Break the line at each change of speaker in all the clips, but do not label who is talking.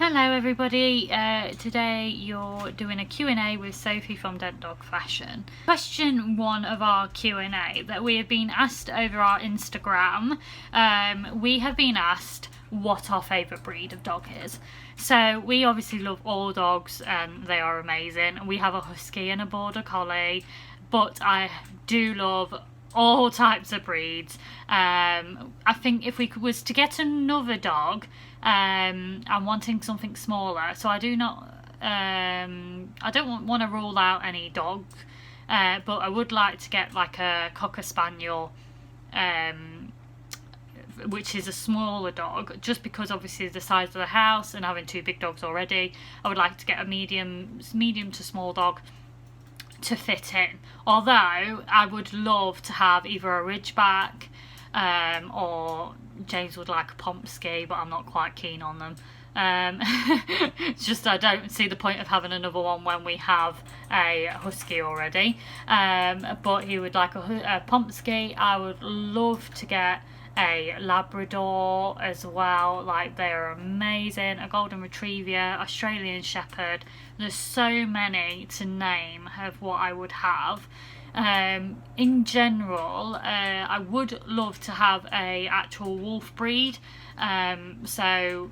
Hello everybody, today you're doing a Q&A with Sophie from Dead Dog Fashion. Question 1 of our Q&A that we have been asked over our Instagram, we have been asked what our favourite breed of dog is. So we obviously love all dogs and they are amazing. We have a husky and a border collie, but I do love all types of breeds. I think if we was to get another dog, I'm wanting something smaller, so I don't want to rule out any dog, but I would like to get like a Cocker Spaniel, which is a smaller dog, just because obviously the size of the house and having 2 big dogs already, I would like to get a medium to small dog to fit in. Although I would love to have either a Ridgeback, or James would like a Pomsky, but I'm not quite keen on them. It's just I don't see the point of having another one when we have a husky already. But he would like a Pomsky. I would love to get a Labrador as well, like they're amazing, a Golden Retriever, Australian Shepherd. There's so many to name of what I would have. In general, I would love to have a actual wolf breed, so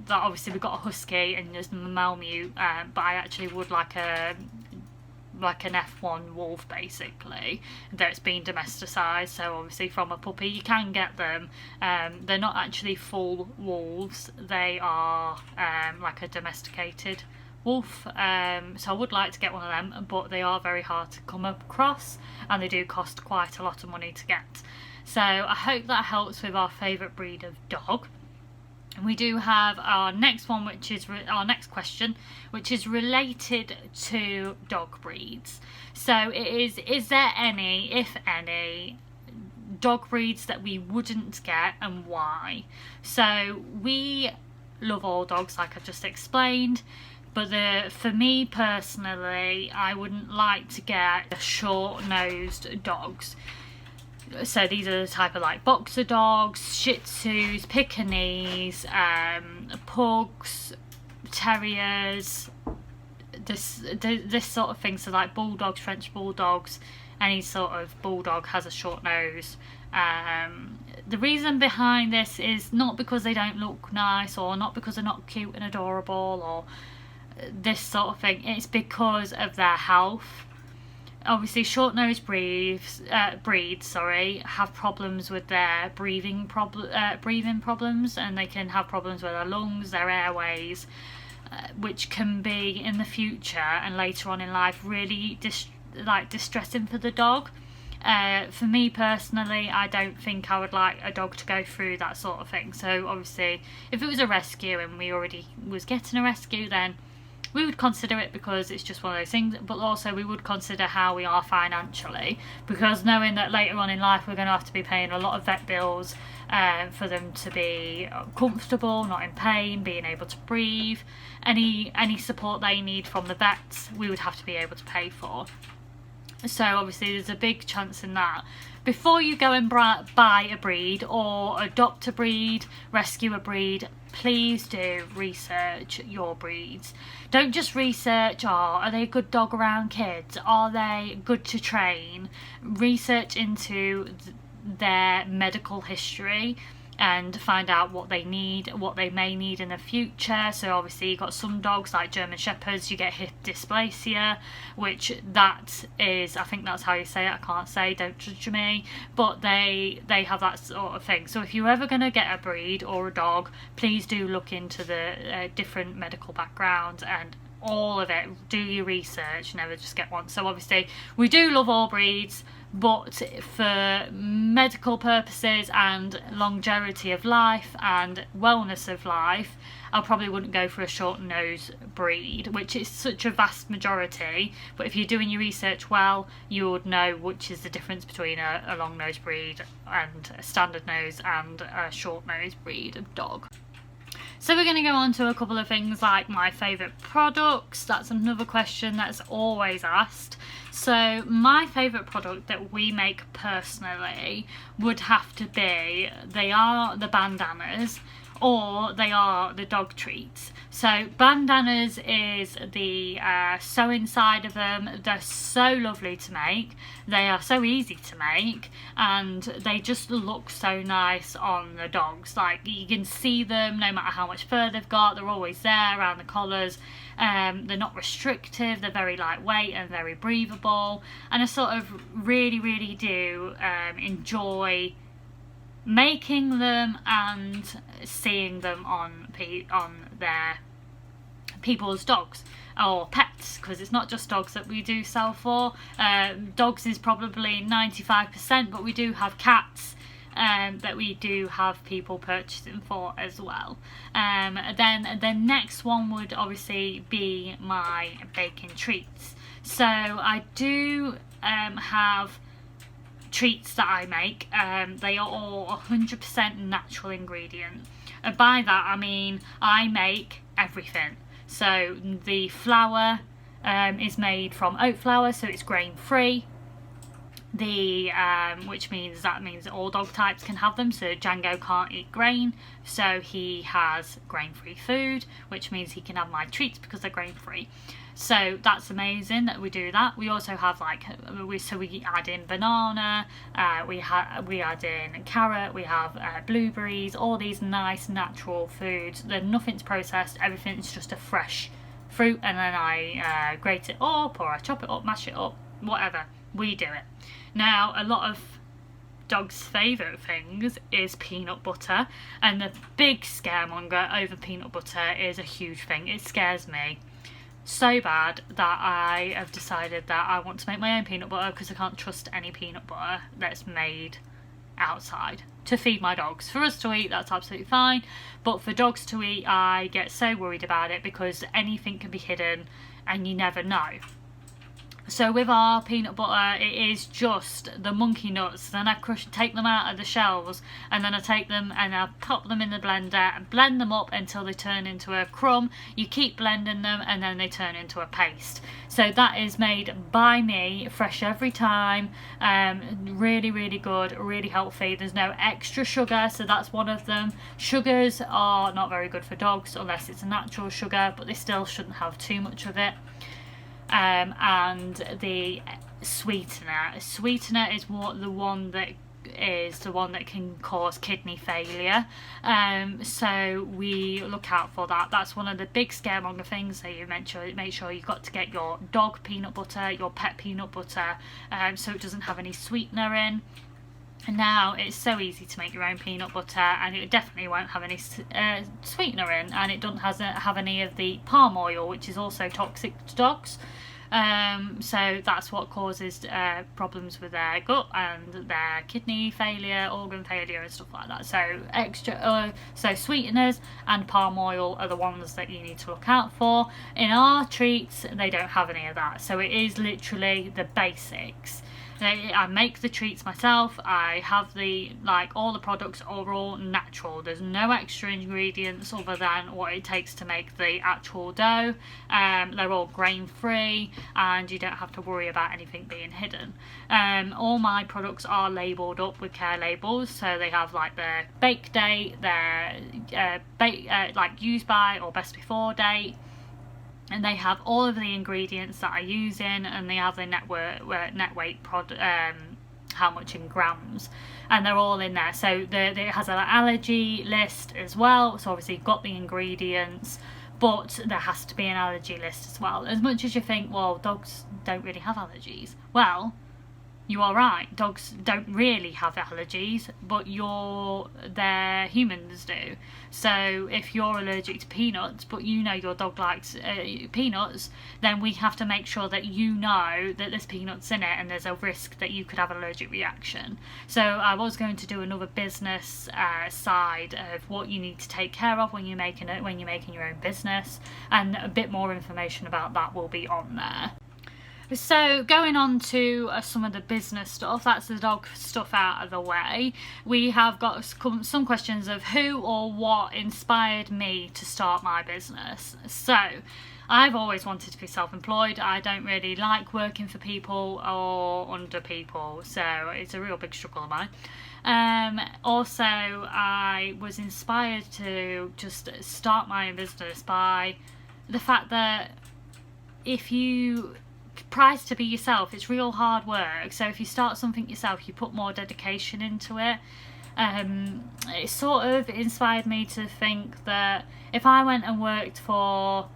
that obviously we've got a husky and there's the Malamute, but I actually would like an F1 wolf basically that's been domesticised. So obviously from a puppy you can get them. They're not actually full wolves, they are like a domesticated wolf, so I would like to get one of them, but they are very hard to come across and they do cost quite a lot of money to get. So I hope that helps with our favourite breed of dog. And we do have our next one, which is our next question, which is related to dog breeds. So it is there any, if any, dog breeds that we wouldn't get and why? So we love all dogs, like I just explained, but for me personally, I wouldn't like to get short-nosed dogs. So these are the type of like boxer dogs, Shih Tzus, Pekingese, pugs, terriers, this sort of thing. So like bulldogs, French bulldogs, any sort of bulldog has a short nose. The reason behind this is not because they don't look nice or not because they're not cute and adorable or this sort of thing. It's because of their health. Obviously short-nosed breeds have problems with their breathing problems, and they can have problems with their lungs, their airways, which can be in the future and later on in life really distressing for the dog. For me personally, I don't think I would like a dog to go through that sort of thing. So obviously if it was a rescue and we already was getting a rescue, then we would consider it because it's just one of those things, but also we would consider how we are financially, because knowing that later on in life we're going to have to be paying a lot of vet bills for them to be comfortable, not in pain, being able to breathe, any support they need from the vets we would have to be able to pay for. So obviously there's a big chance in that. Before you go and buy a breed or adopt a breed, rescue a breed, please do research your breeds. Don't just research, are they a good dog around kids? Are they good to train? Research into their medical history and find out what they need, what they may need in the future. So obviously you've got some dogs like German Shepherds, you get hip dysplasia, which that is, I think that's how you say it, I can't say, don't judge me, but they have that sort of thing. So if you're ever going to get a breed or a dog, please do look into the different medical backgrounds and all of it. Do your research, never just get one. So obviously we do love all breeds, but for medical purposes and longevity of life and wellness of life, I probably wouldn't go for a short nose breed, which is such a vast majority. But if you're doing your research well, you would know which is the difference between a long nose breed and a standard nose and a short nose breed of dog. So we're going to go on to a couple of things like my favourite products. That's another question that's always asked. So my favourite product that we make personally would have to be, they are the bandanas, or they are the dog treats. So bandanas is the sewing side of them. They're so lovely to make, they are so easy to make, and they just look so nice on the dogs. Like, you can see them no matter how much fur they've got, they're always there around the collars. They're not restrictive, they're very lightweight and very breathable, and I sort of really do enjoy making them and seeing them on their people's dogs or pets, because it's not just dogs that we do sell for. Dogs is probably 95%, but we do have cats that we do have people purchasing for as well. Then the next one would obviously be my baking treats. So I do have treats that I make. They are all 100% natural ingredient, and by that I mean I make everything. So the flour is made from oat flour, so it's grain free. Which means all dog types can have them. So Django can't eat grain, so he has grain-free food, which means he can have my treats because they're grain-free. So that's amazing that we do that. We also have we add in banana, we add in carrot, we have blueberries, all these nice natural foods. They're nothing's processed, everything's just a fresh fruit, and then I grate it up, or I chop it up, mash it up, whatever. We do it. Now, a lot of dogs' favourite things is peanut butter, and the big scaremonger over peanut butter is a huge thing. It scares me so bad that I have decided that I want to make my own peanut butter, because I can't trust any peanut butter that's made outside to feed my dogs. For us to eat, that's absolutely fine, but for dogs to eat, I get so worried about it, because anything can be hidden and you never know. So with our peanut butter, it is just the monkey nuts. Then I take them out of the shells, and then I take them and I pop them in the blender and blend them up until they turn into a crumb. You keep blending them and then they turn into a paste. So that is made by me, fresh every time. Really good, really healthy. There's no extra sugar, so that's one of them. Sugars are not very good for dogs unless it's a natural sugar, but they still shouldn't have too much of it. And the sweetener is the one that can cause kidney failure, so we look out for that. That's one of the big scaremonger things. So you make sure you've got to get your dog peanut butter, your pet peanut butter, so it doesn't have any sweetener in. And now it's so easy to make your own peanut butter, and it definitely won't have any sweetener in, and it doesn't have any of the palm oil, which is also toxic to dogs. So that's what causes problems with their gut and their kidney failure, organ failure and stuff like that. So so sweeteners and palm oil are the ones that you need to look out for. In our treats, they don't have any of that, so it is literally the basics. I make the treats myself. I have all the products are all natural. There's no extra ingredients other than what it takes to make the actual dough. They're all grain free, and you don't have to worry about anything being hidden. All my products are labelled up with care labels, so they have their bake date, their use by or best before date. And they have all of the ingredients that I use in, and they have the net weight how much in grams, and they're all in there. So it has an allergy list as well, so obviously you've got the ingredients, but there has to be an allergy list as well. As much as you think, well, dogs don't really have allergies, well, you are right, dogs don't really have allergies, but their humans do. So if you're allergic to peanuts, but you know your dog likes peanuts, then we have to make sure that you know that there's peanuts in it, and there's a risk that you could have an allergic reaction. So I was going to do another business side of what you need to take care of when you're making your own business, and a bit more information about that will be on there. So going on to some of the business stuff, that's the dog stuff out of the way. We have got some questions of who or what inspired me to start my business. So I've always wanted to be self-employed. I don't really like working for people or under people, so it's a real big struggle of mine. Also, I was inspired to just start my own business by the fact that if you prize to be yourself, it's real hard work. So if you start something yourself, you put more dedication into it. It sort of inspired me to think that if I went and worked for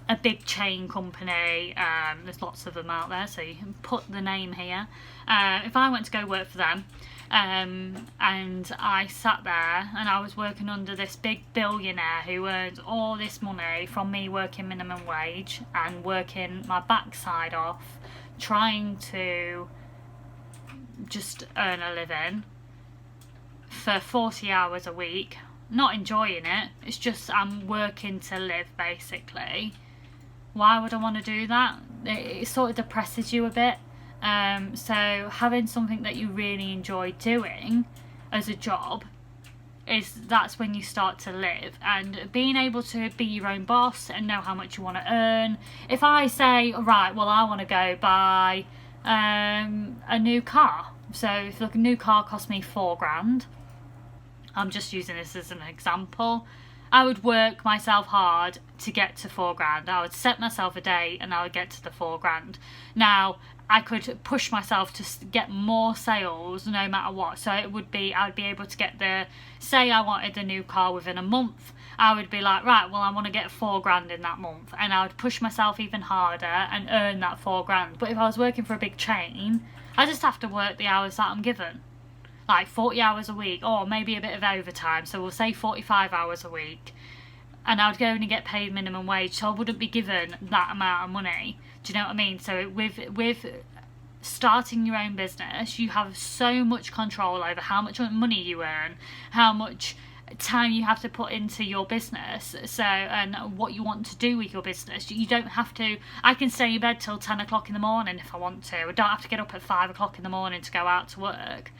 a big chain company, there's lots of them out there, so you can put the name here. If I went to go work for them, and I sat there and I was working under this big billionaire who earned all this money from me working minimum wage and working my backside off, trying to just earn a living for 40 hours a week, not enjoying it, it's just I'm working to live basically. Why would I want to do that? It sort of depresses you a bit. So having something that you really enjoy doing as a job, that's when you start to live, and being able to be your own boss and know how much you want to earn. If I say, right, well, I want to go buy a new car, so if a new car cost me $4,000, I'm just using this as an example, I would work myself hard to get to $4,000. I would set myself a date and I would get to the $4,000. Now, I could push myself to get more sales no matter what. So it would be, I would be able to get say I wanted a new car within a month. I would be like, right, well, I want to get $4,000 in that month. And I would push myself even harder and earn that $4,000. But if I was working for a big chain, I just have to work the hours that I'm given. Like 40 hours a week, or maybe a bit of overtime, so we'll say 45 hours a week, and I would go and get paid minimum wage, so I wouldn't be given that amount of money. Do you know what I mean? So with starting your own business, you have so much control over how much money you earn, how much time you have to put into your business, and what you want to do with your business. You don't have to, I can stay in bed till 10 o'clock in the morning if I want to. I don't have to get up at 5 o'clock in the morning to go out to work.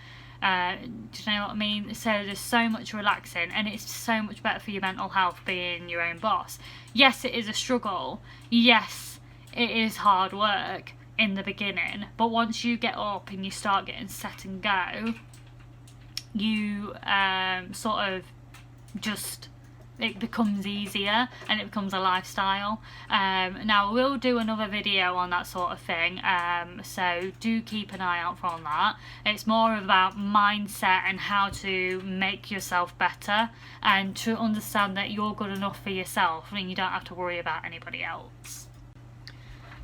Do you know what I mean? So there's so much relaxing, and it's so much better for your mental health being your own boss. Yes, it is a struggle. Yes, it is hard work in the beginning, but once you get up and you start getting set and go, you sort of just, it becomes easier and it becomes a lifestyle. Now we'll do another video on that sort of thing, so do keep an eye out for that. It's more about mindset and how to make yourself better and to understand that you're good enough for yourself and you don't have to worry about anybody else.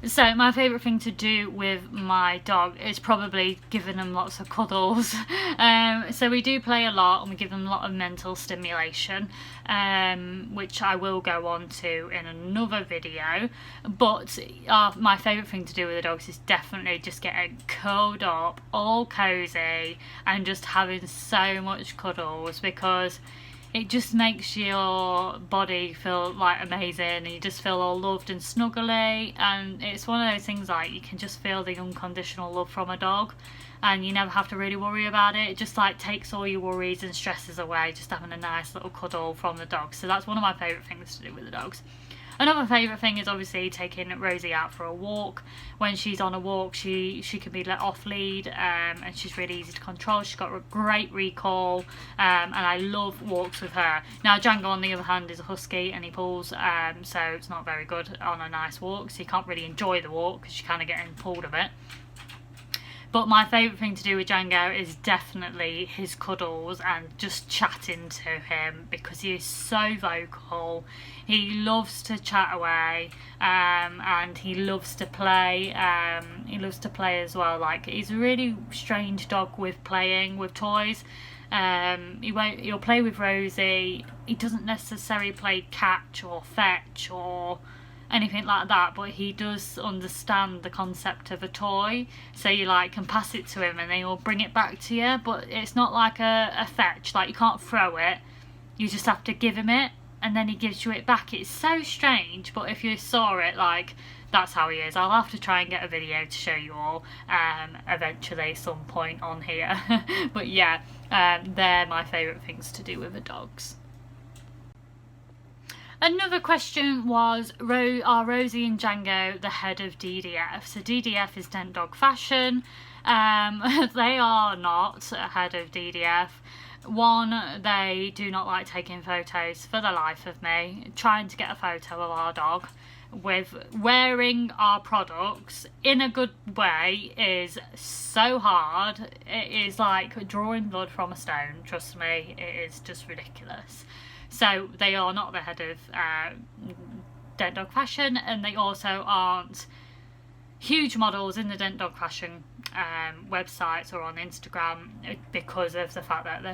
So my favourite thing to do with my dog is probably giving them lots of cuddles. So we do play a lot and we give them a lot of mental stimulation, which I will go on to in another video. But my favourite thing to do with the dogs is definitely just getting curled up, all cosy, and just having so much cuddles, because it just makes your body feel like amazing and you just feel all loved and snuggly, and it's one of those things like you can just feel the unconditional love from a dog and you never have to really worry about it. It just like takes all your worries and stresses away, just having a nice little cuddle from the dog. So that's one of my favourite things to do with the dogs. Another favourite thing is obviously taking Rosie out for a walk. When she's on a walk, she can be let off lead, and she's really easy to control. She's got a great recall, and I love walks with her. Now Django, on the other hand, is a husky and he pulls, so it's not very good on a nice walk, so you can't really enjoy the walk because you're kind of getting pulled a bit. But my favourite thing to do with Django is definitely his cuddles and just chatting to him, because he is so vocal. He loves to chat away, and he loves to play. He loves to play as well. Like, he's a really strange dog with playing with toys. He'll play with Rosie. He doesn't necessarily play catch or fetch or anything like that, but he does understand the concept of a toy, so you like can pass it to him and then he'll bring it back to you. But it's not like a fetch, like you can't throw it, you just have to give him it and then he gives you it back. It's so strange, but if you saw it, like, that's how he is. I'll have to try and get a video to show you all eventually some point on here. But yeah, they're my favourite things to do with the dogs. Another question was, are Rosie and Django the head of DDF? So DDF is Dent Dog Fashion. They are not ahead of DDF. One, they do not like taking photos for the life of me. Trying to get a photo of our dog with wearing our products in a good way is so hard. It is like drawing blood from a stone, trust me. It is just ridiculous. So they are not the head of Den Dog Fashion, and they also aren't huge models in the Den Dog Fashion websites or on Instagram, because of the fact that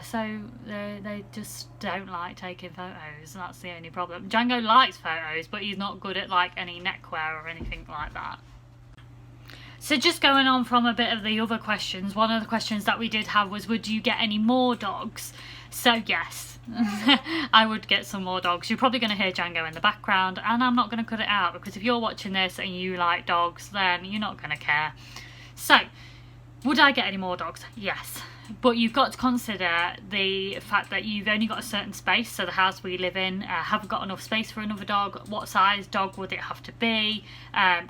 they just don't like taking photos. That's the only problem. Django likes photos, but he's not good at like any neckwear or anything like that. So just going on from a bit of the other questions, one of the questions that we did have was, would you get any more dogs? So yes, I would get some more dogs. You're probably going to hear Django in the background, and I'm not going to cut it out, because if you're watching this and you like dogs, then you're not going to care. So, would I get any more dogs? Yes. But you've got to consider the fact that you've only got a certain space. So the house we live in haven't got enough space for another dog. What size dog would it have to be?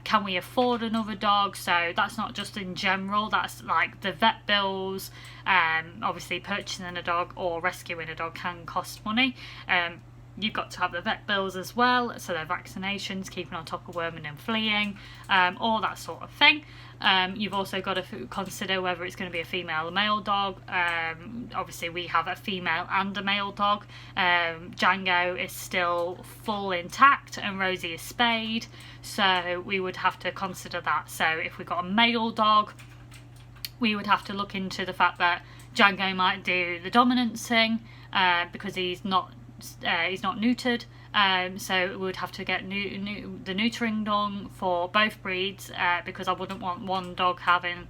Can we afford another dog? So that's not just in general, that's like the vet bills. Obviously purchasing a dog or rescuing a dog can cost money. You've got to have the vet bills as well, so their vaccinations, keeping on top of worming and fleeing, all that sort of thing. You've also got to consider whether it's going to be a female or male dog. Obviously we have a female and a male dog. Django is still full intact and Rosie is spayed, so we would have to consider that. So if we've got a male dog, we would have to look into the fact that Django might do the dominance thing, because he's not neutered, so we would have to get the neutering done for both breeds, because I wouldn't want one dog having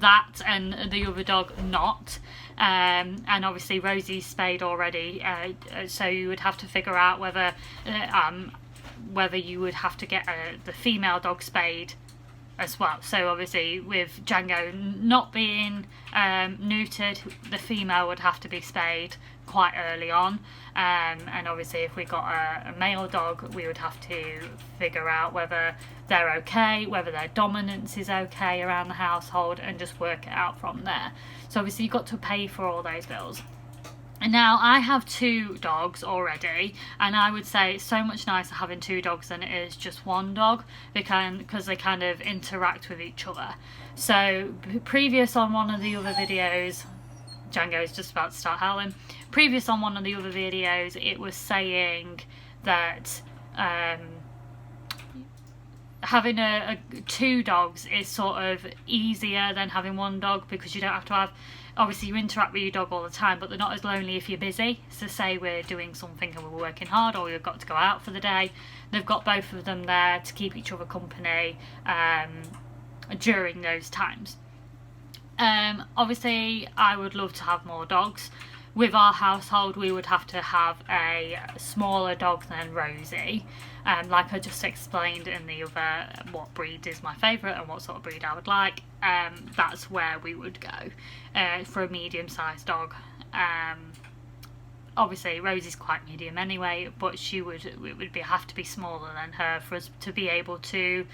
that and the other dog not. And obviously Rosie's spayed already, so you would have to figure out whether you would have to get the female dog spayed as well. So obviously with Django not being neutered, the female would have to be spayed quite early on, and obviously if we got a male dog, we would have to figure out whether they're okay, whether their dominance is okay around the household, and just work it out from there. So obviously you've got to pay for all those bills. And now I have 2 dogs already, and I would say it's so much nicer having 2 dogs than it is just one dog, because they kind of interact with each other. So previous on one of the other videos, Django is just about to start howling. Previous on one of the other videos, it was saying that having 2 dogs is sort of easier than having 1 dog, because you don't have to have, obviously you interact with your dog all the time, but they're not as lonely if you're busy. So say we're doing something and we're working hard, or we've got to go out for the day, they've got both of them there to keep each other company during those times. Obviously I would love to have more dogs. With our household we would have to have a smaller dog than Rosie, like I just explained in the other what breed is my favourite and what sort of breed I would like. That's where we would go for a medium-sized dog. Obviously Rosie's quite medium anyway, but it would have to be smaller than her for us to be able to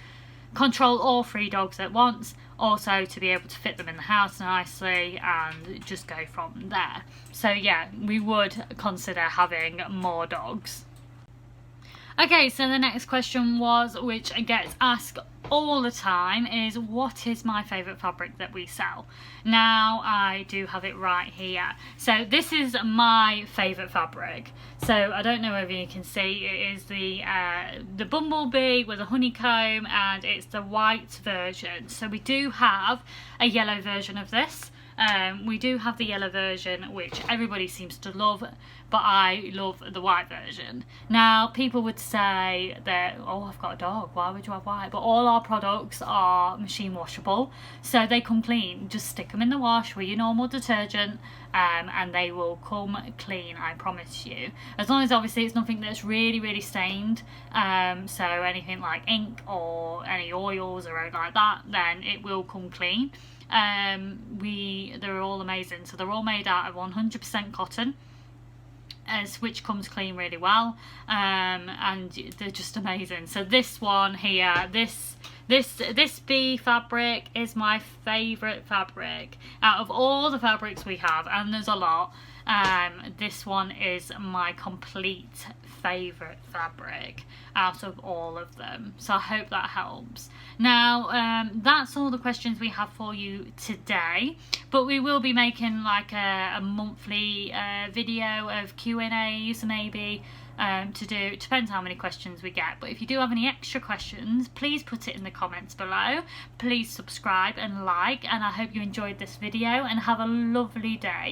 control all 3 dogs at once, also to be able to fit them in the house nicely and just go from there. So yeah, we would consider having more dogs. Okay, so the next question was, which gets asked all the time, is what is my favourite fabric that we sell? Now I do have it right here. So this is my favourite fabric. So I don't know whether you can see, it is the bumblebee with a honeycomb, and it's the white version. So we do have a yellow version of this. We do have the yellow version, which everybody seems to love, but I love the white version. Now people would say that, oh, I've got a dog, why would you have white? But all our products are machine washable, so they come clean. Just stick them in the wash with your normal detergent, and they will come clean, I promise you. As long as obviously it's nothing that's really stained, so anything like ink or any oils or anything like that, then it will come clean. They're all amazing. So they're all made out of 100% cotton. which comes clean really well, and they're just amazing. So this one here, this bee fabric is my favourite fabric out of all the fabrics we have, and there's a lot. This one is my complete favourite fabric out of all of them, so I hope that helps. Now that's all the questions we have for you today, but we will be making like a monthly video of Q&As maybe, to do. It depends how many questions we get, but if you do have any extra questions, please put it in the comments below. Please subscribe and like, and I hope you enjoyed this video, and have a lovely day.